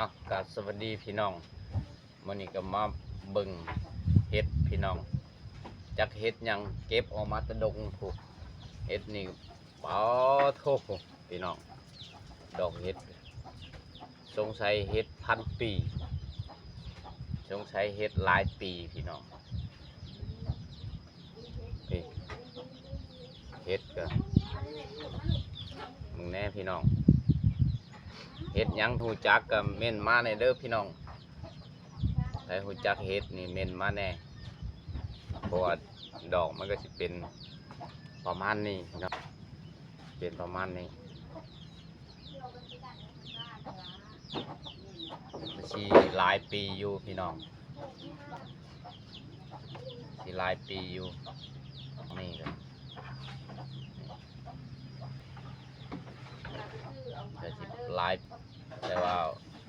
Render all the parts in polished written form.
กับสวัสดีพี่น้องมื้อนี้ก็มาเบิ่งเห็ดพี่น้องจักเห็ดหยังเก็บออกมาแตะดงผูกเห็ดนี่ป๋อโทพี่น้องดอกเห็ดสงสัยเห็ดพันปีสงสัยเห็ดหลายปีพี่น้องนี่เห็ดก็มึงแน่พี่น้องเห็ดหยังหูจักกับเม่นมาในเด้อพี่น้องใครหูจักเห็ดนี่เม่นมาแน่เพราะว่าดอกมันก็จะเป็นประมาณนี้เนาะเป็นประมาณนี้สีหลายปีอยู่พี่น้องสีหลายปีอยู่นี่เลยแต่สิหลายแต่ว่า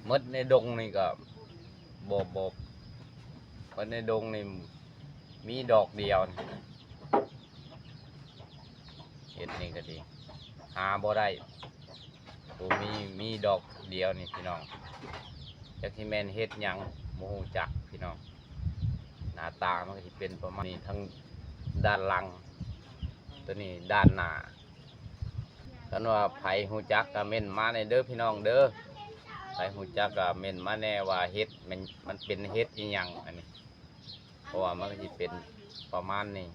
มดในดงนี่ก็บบมดในดงนี่มีดอกเดียวเห็ดนี่ก็ดีหาบ่ได้ตัวมีดอกเดียวนี่พี่น้องจากที่แม่นเห็ดหยังโมโหจักพี่น้องหน้าตามันก็จะเป็นประมาณนี้ทั้งด้านหลังตัวนี้ด้านหน้ากันว่าไผหูจักก็เม่นมาในเด้อพี่น้องเด้อไผหูจักก็เม่นมาแน่ว่าเห็ดมันเป็นเห็ดอีหยังอันนี้เพราะว่ามันก็จะเป็นประมาณนี้